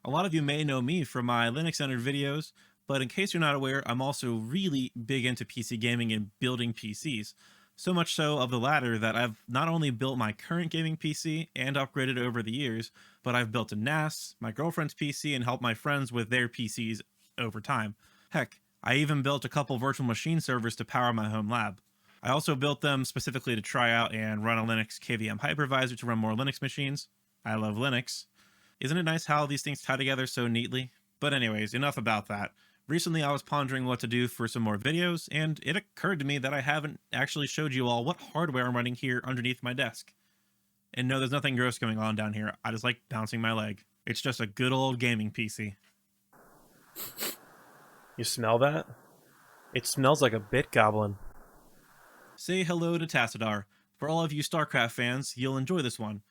A lot of you may know me from my Linux-centered videos, but in case you're not aware, I'm also really big into PC gaming and building PCs. So much so of the latter that I've not only built my current gaming PC and upgraded over the years, but I've built a NAS, my girlfriend's PC, and helped my friends with their PCs over time. Heck, I even built a couple virtual machine servers to power my home lab. I also built them specifically to try out and run a Linux KVM hypervisor to run more Linux machines. I love Linux. Isn't it nice how these things tie together so neatly? But anyways, enough about that. Recently I was pondering what to do for some more videos, and it occurred to me that I haven't actually showed you all what hardware I'm running here underneath my desk. And no, there's nothing gross going on down here. I just like bouncing my leg. It's just a good old gaming PC. You smell that? It smells like a bit goblin. Say hello to Tassadar. For all of you StarCraft fans, you'll enjoy this one.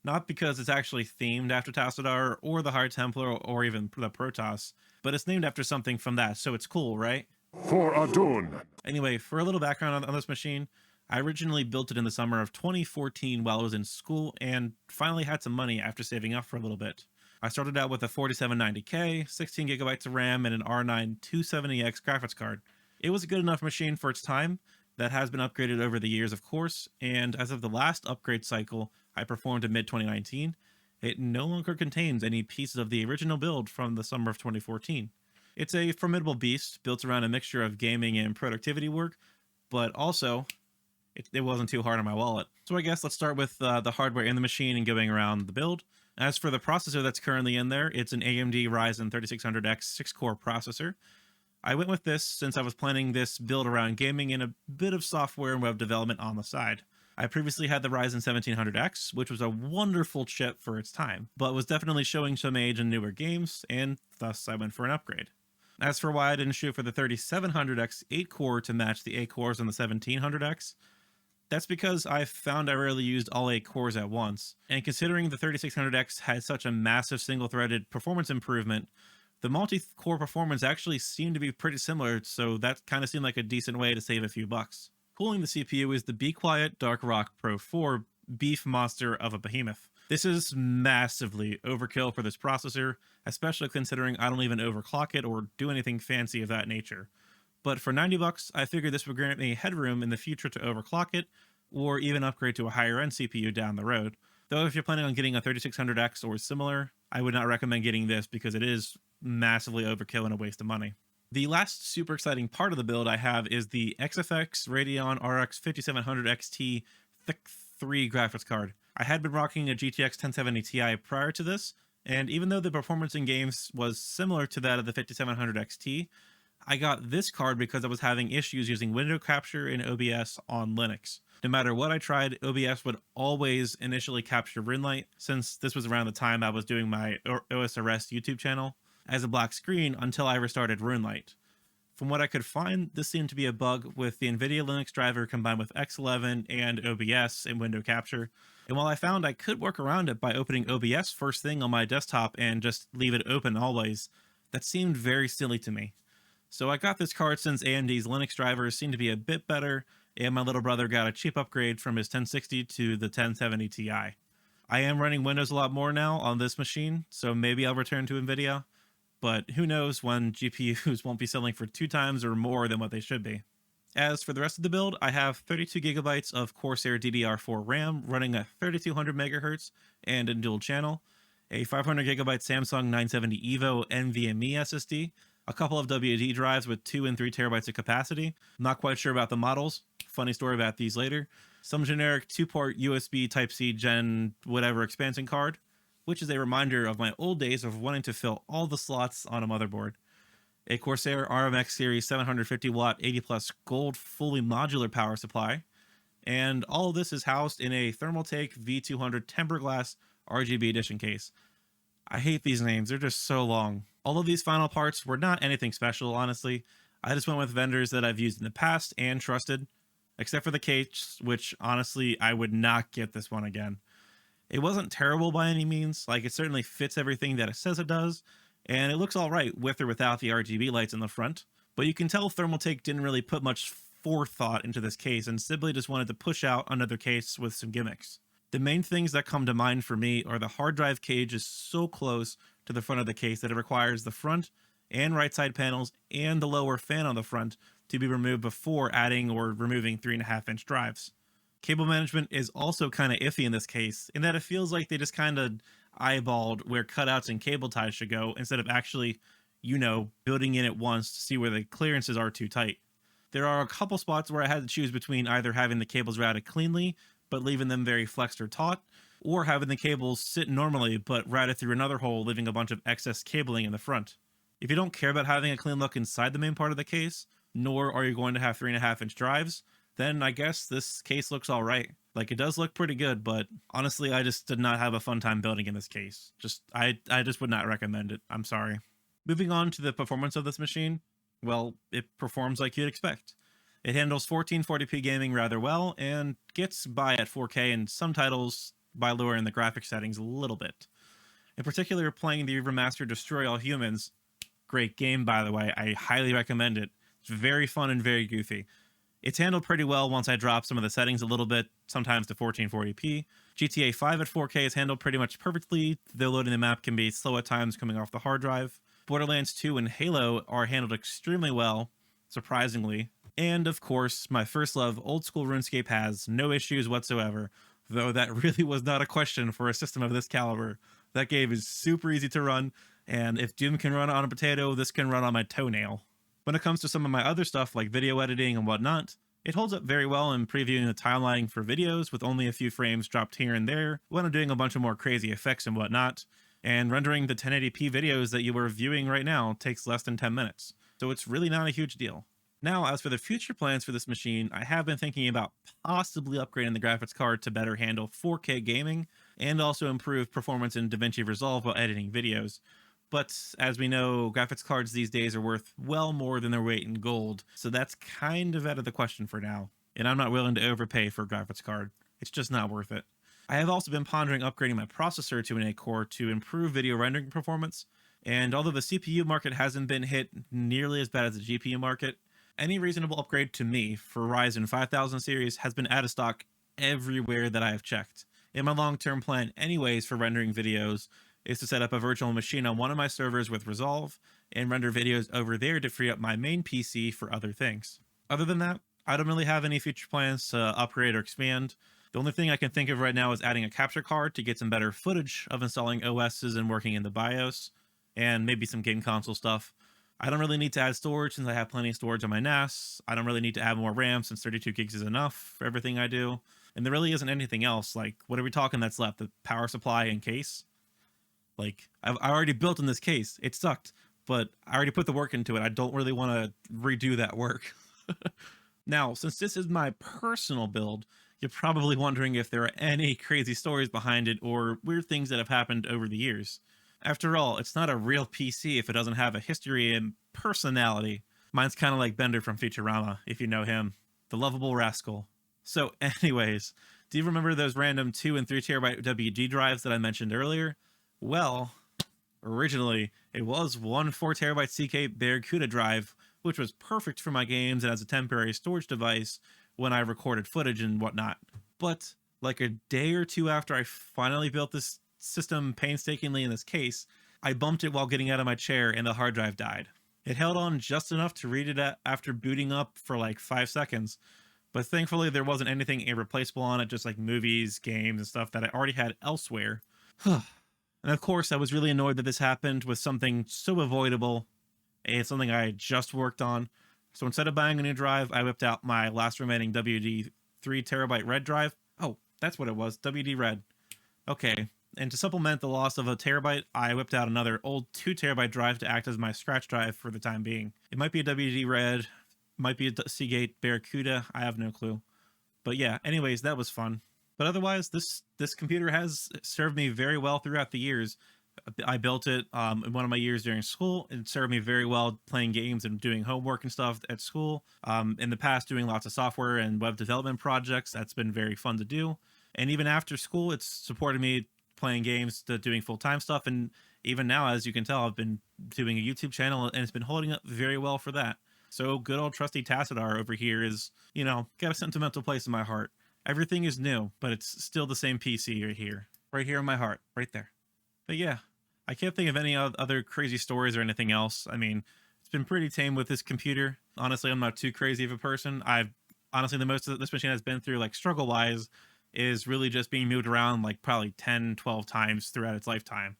Not because it's actually themed after Tassadar or the High Templar or even the Protoss, but it's named after something from that, so it's cool, right? For Adun. Anyway, for a little background on this machine, I originally built it in the summer of 2014 while I was in school and finally had some money after saving up for a little bit. I started out with a 4790K, 16 gigabytes of RAM, and an R9 270X graphics card. It was a good enough machine for its time. That has been upgraded over the years, of course, and as of the last upgrade cycle I performed in mid-2019, it no longer contains any pieces of the original build from the summer of 2014. It's a formidable beast built around a mixture of gaming and productivity work, but also it wasn't too hard on my wallet. So I guess let's start with the hardware in the machine and going around the build. As for the processor that's currently in there, it's an AMD Ryzen 3600X 6-core processor. I went with this since I was planning this build around gaming and a bit of software and web development on the side. I previously had the Ryzen 1700X, which was a wonderful chip for its time, but was definitely showing some age in newer games, and thus I went for an upgrade. As for why I didn't shoot for the 3700X 8-core to match the 8 cores on the 1700X, that's because I found I rarely used all 8 cores at once, and considering the 3600X had such a massive single-threaded performance improvement, the multi-core performance actually seemed to be pretty similar, so that kind of seemed like a decent way to save a few bucks. Cooling the CPU is the Be Quiet Dark Rock Pro 4 beef monster of a behemoth. This is massively overkill for this processor, especially considering I don't even overclock it or do anything fancy of that nature. But for 90 bucks, I figured this would grant me headroom in the future to overclock it, or even upgrade to a higher end CPU down the road. Though if you're planning on getting a 3600X or similar, I would not recommend getting this because it is massively overkill and a waste of money. The last super exciting part of the build I have is the Xfx Radeon RX 5700 XT Thick 3 graphics card. I had been rocking a GTX 1070 Ti prior to this, and even though the performance in games was similar to that of the 5700 XT, I got this card because I was having issues using window capture and OBS on Linux. No matter what I tried, OBS would always initially capture RenLight, since this was around the time I was doing my OSRS YouTube channel, as a black screen until I restarted RenLight. From what I could find, this seemed to be a bug with the NVIDIA Linux driver combined with X11 and OBS and window capture, and while I found I could work around it by opening OBS first thing on my desktop and just leave it open always, that seemed very silly to me. So I got this card since AMD's Linux drivers seemed to be a bit better, and my little brother got a cheap upgrade from his 1060 to the 1070 Ti. I am running Windows a lot more now on this machine, so maybe I'll return to NVIDIA, but who knows when GPUs won't be selling for 2 times or more than what they should be. As for the rest of the build, I have 32 gigabytes of Corsair DDR4 RAM running at 3200 megahertz and in dual channel, a 500 gigabyte Samsung 970 EVO NVMe SSD, a couple of WD drives with 2 and 3 terabytes of capacity. I'm not quite sure about the models. Funny story about these later. Some generic 2-port USB Type-C Gen whatever expansion card, which is a reminder of my old days of wanting to fill all the slots on a motherboard. A Corsair RMX Series 750 watt 80 plus gold fully modular power supply. And all of this is housed in a Thermaltake V200 tempered glass RGB edition case. I hate these names, they're just so long. All of these final parts were not anything special, honestly. I just went with vendors that I've used in the past and trusted, except for the case, which honestly, I would not get this one again. It wasn't terrible by any means, like it certainly fits everything that it says it does, and it looks alright with or without the RGB lights in the front, but you can tell Thermaltake didn't really put much forethought into this case and simply just wanted to push out another case with some gimmicks. The main things that come to mind for me are the hard drive cage is so close to to the front of the case that it requires the front and right side panels and the lower fan on the front to be removed before adding or removing 3.5-inch drives. Cable management is also kind of iffy in this case, in that it feels like they just kind of eyeballed where cutouts and cable ties should go instead of actually, building in at once to see where the clearances are too tight. There are a couple spots where I had to choose between either having the cables routed cleanly, but leaving them very flexed or taut, or having the cables sit normally, but routed through another hole, leaving a bunch of excess cabling in the front. If you don't care about having a clean look inside the main part of the case, nor are you going to have 3.5-inch drives, then I guess this case looks all right. Like, it does look pretty good, but honestly, I just did not have a fun time building in this case. I just would not recommend it. I'm sorry. Moving on to the performance of this machine, well, it performs like you'd expect. It handles 1440p gaming rather well, and gets by at 4K in some titles by lowering the graphics settings a little bit. In particular, playing the remastered Destroy All Humans, great game by the way, I highly recommend it. It's very fun and very goofy. It's handled pretty well once I drop some of the settings a little bit, sometimes to 1440p. GTA 5 at 4K is handled pretty much perfectly, though loading the map can be slow at times coming off the hard drive. Borderlands 2 and Halo are handled extremely well, surprisingly. And of course, my first love, old school RuneScape, has no issues whatsoever, though that really was not a question for a system of this caliber. That game is super easy to run, and if Doom can run on a potato, this can run on my toenail. When it comes to some of my other stuff like video editing and whatnot, it holds up very well in previewing the timelining for videos with only a few frames dropped here and there when I'm doing a bunch of more crazy effects and whatnot, and rendering the 1080p videos that you are viewing right now takes less than 10 minutes, so it's really not a huge deal. Now, as for the future plans for this machine, I have been thinking about possibly upgrading the graphics card to better handle 4K gaming and also improve performance in DaVinci Resolve while editing videos. But as we know, graphics cards these days are worth well more than their weight in gold, so that's kind of out of the question for now, and I'm not willing to overpay for a graphics card. It's just not worth it. I have also been pondering upgrading my processor to an 8-core to improve video rendering performance, and although the CPU market hasn't been hit nearly as bad as the GPU market, any reasonable upgrade to me for Ryzen 5000 series has been out of stock everywhere that I have checked. And my long-term plan anyways for rendering videos is to set up a virtual machine on one of my servers with Resolve and render videos over there to free up my main PC for other things. Other than that, I don't really have any future plans to upgrade or expand. The only thing I can think of right now is adding a capture card to get some better footage of installing OSs and working in the BIOS, and maybe some game console stuff. I don't really need to add storage since I have plenty of storage on my NAS. I don't really need to add more RAM since 32 gigs is enough for everything I do. And there really isn't anything else. Like, what are we talking that's left? The power supply and case? Like, I already built in this case. It sucked, but I already put the work into it. I don't really want to redo that work. Now, since this is my personal build, you're probably wondering if there are any crazy stories behind it or weird things that have happened over the years. After all, it's not a real PC if it doesn't have a history and personality. Mine's kind of like Bender from Futurama, if you know him. The lovable rascal. So anyways, do you remember those random 2 and 3 terabyte WD drives that I mentioned earlier? Well, originally, it was one 4 terabyte CK Barracuda drive, which was perfect for my games and as a temporary storage device when I recorded footage and whatnot. But like a day or two after I finally built this system painstakingly in this case, I bumped it while getting out of my chair and the hard drive died. It held on just enough to read it after booting up for like 5 seconds, but thankfully there wasn't anything irreplaceable on it, just like movies, games, and stuff that I already had elsewhere. And of course, I was really annoyed that this happened with something so avoidable and something I had just worked on. So instead of buying a new drive, I whipped out my last remaining WD 3 terabyte red drive. Oh, that's what it was, WD red. Okay. And to supplement the loss of a terabyte, I whipped out another old 2 terabyte drive to act as my scratch drive for the time being. It might be a WD Red, might be a Seagate Barracuda, I have no clue. But yeah, anyways, that was fun. But otherwise, this computer has served me very well throughout the years. I built it in one of my years during school. It served me very well playing games and doing homework and stuff at school. In the past, doing lots of software and web development projects. That's been very fun to do. And even after school, it's supported me playing games to doing full-time stuff. And even now, as you can tell, I've been doing a YouTube channel and it's been holding up very well for that. So good old trusty Tassadar over here is, got a sentimental place in my heart. Everything is new, but it's still the same PC right here in my heart, right there. But yeah, I can't think of any other crazy stories or anything else. I mean, it's been pretty tame with this computer. Honestly, I'm not too crazy of a person. I've honestly, the most that this machine has been through, like struggle wise, is really just being moved around like probably 10, 12 times throughout its lifetime.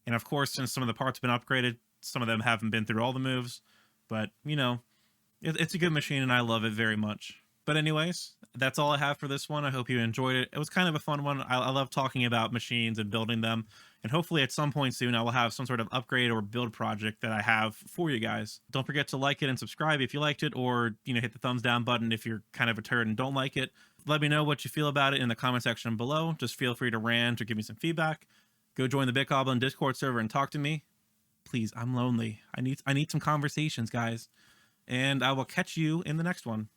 And of course, since some of the parts have been upgraded, some of them haven't been through all the moves. But, you know, it's a good machine and I love it very much. But anyways, that's all I have for this one. I hope you enjoyed it. It was kind of a fun one. I love talking about machines and building them. And hopefully at some point soon, I will have some sort of upgrade or build project that I have for you guys. Don't forget to like it and subscribe if you liked it, or, you know, hit the thumbs down button if you're kind of a turd and don't like it. Let me know what you feel about it in the comment section below. Just feel free to rant or give me some feedback. Go join the Goblin Discord server and talk to me. Please, I'm lonely. I need some conversations, guys. And I will catch you in the next one.